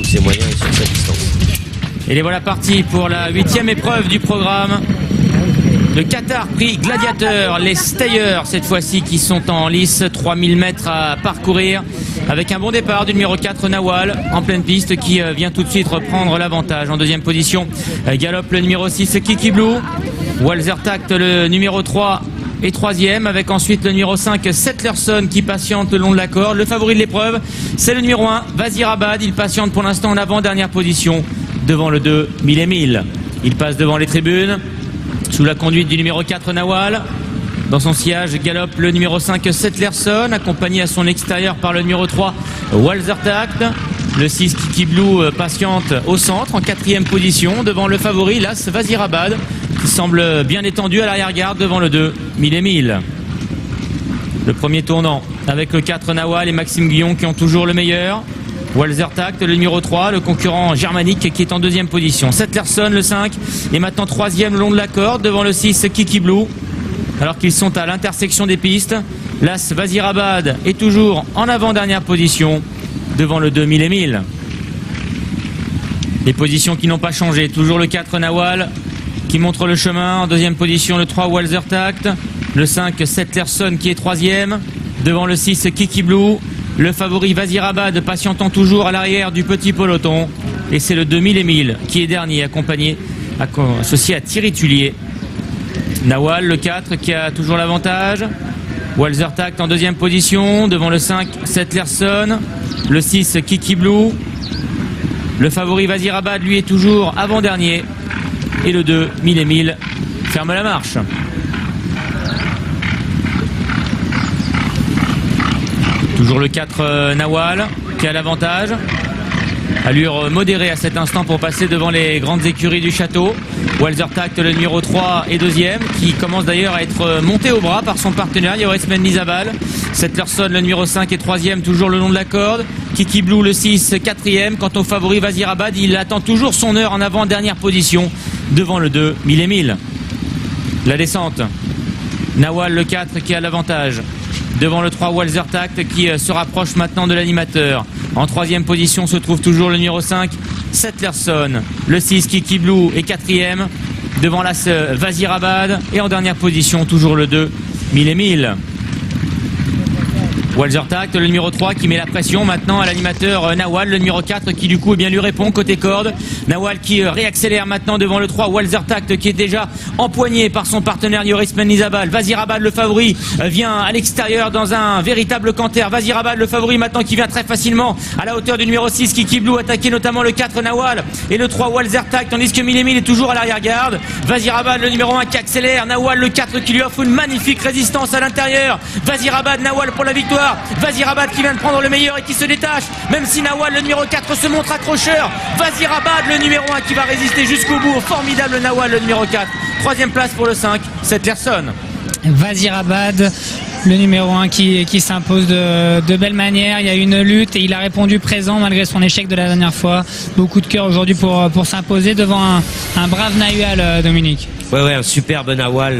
que ses moyens et sur sa distance. Et les voilà partis pour la 8e épreuve du programme. Le Qatar Prix Gladiateur, les stayers cette fois-ci qui sont en lice, 3000 mètres à parcourir avec un bon départ du numéro 4 Nawal en pleine piste qui vient tout de suite reprendre l'avantage. En deuxième position, galope le numéro 6 Kiki Blue, Walzer Tact le numéro 3 et 3e avec ensuite le numéro 5 Settlerson qui patiente le long de la corde. Le favori de l'épreuve, c'est le numéro 1 Vazirabad, il patiente pour l'instant en avant-dernière position devant le 2 1000 et 1000. Il passe devant les tribunes sous la conduite du numéro 4 Nawal. Dans son sillage galope le numéro 5 Settlerson, accompagné à son extérieur par le numéro 3 Walzer Tact. Le 6 Kiki Blue patiente au centre en 4e position devant le favori l'As Vazirabad qui semble bien étendu à l'arrière-garde devant le 2 1000 et 1000. Le premier tournant avec le 4 Nawal et Maxime Guillon qui ont toujours le meilleur. Walzer Tact, le numéro 3, le concurrent germanique qui est en 2e position. Settlerson, le 5, est maintenant 3e le long de la corde devant le 6 Kiki Blue. Alors qu'ils sont à l'intersection des pistes, l'As Vazirabad est toujours en avant-dernière position devant le 2 1000 et 1000. Les positions qui n'ont pas changé, toujours le 4 Nawal qui montre le chemin. En 2e position, le 3 Walzer Tact, le 5 Settlerson qui est 3e devant le 6 Kiki Blue. Le favori Vazirabad patientant toujours à l'arrière du petit peloton. Et c'est le 2 1000 et 1000 qui est dernier, associé à Thierry Tullier. Nawal, le 4, qui a toujours l'avantage. Walzer Tact en 2e position, devant le 5 Settlerson. Le 6 Kiki Blue. Le favori Vazirabad, lui, est toujours avant-dernier. Et le 2 1000 et 1000 ferme la marche. Toujours le 4 Nawal qui a l'avantage. Allure modérée à cet instant pour passer devant les grandes écuries du château. Walzer Tact, le numéro 3 et 2e, qui commence d'ailleurs à être monté au bras par son partenaire Joris Mendizabal. Settlerson, le numéro 5 et 3e, toujours le long de la corde. Kiki Blue, le 6, 4e. Quant au favori Vazirabad, il attend toujours son heure en avant-dernière position devant le 2 1000 et 1000. La descente. Nawal, le 4, qui a l'avantage. Devant le 3 Walzer Tact qui se rapproche maintenant de l'animateur. En 3e position se trouve toujours le numéro 5 Settlerson. Le 6 Kiki Blue est 4e devant l'As Vazirabad. Et en dernière position toujours le 2 1000 et 1000. Walzer Tact, le numéro 3 qui met la pression maintenant à l'animateur Nawal, le numéro 4 qui du coup bien lui répond côté corde. Nawal qui réaccélère maintenant devant le 3 Walzer Tact qui est déjà empoigné par son partenaire Joris Mendizabal. Vazirabad, le favori, vient à l'extérieur dans un véritable canter. Vazirabad, le favori maintenant qui vient très facilement à la hauteur du numéro 6 Kiki Blue, attaquer notamment le 4 Nawal et le 3 Walzer Tact, tandis que 1000 et 1000 est toujours à l'arrière-garde. Vazirabad, le numéro 1 qui accélère. Nawal, le 4 qui lui offre une magnifique résistance à l'intérieur. Vazirabad, Nawal pour la victoire. Vazirabad qui vient de prendre le meilleur et qui se détache, même si Nawal, le numéro 4, se montre accrocheur. Vazirabad, le numéro 1 qui va résister jusqu'au bout. Formidable Nawal, le numéro 4. 3e place pour le 5, Settlerson. Vazirabad, le numéro 1 qui s'impose de belle manière. Il y a une lutte et il a répondu présent malgré son échec de la dernière fois. Beaucoup de cœur aujourd'hui pour s'imposer devant un brave Nawal, Dominique. Ouais, un superbe Nawal.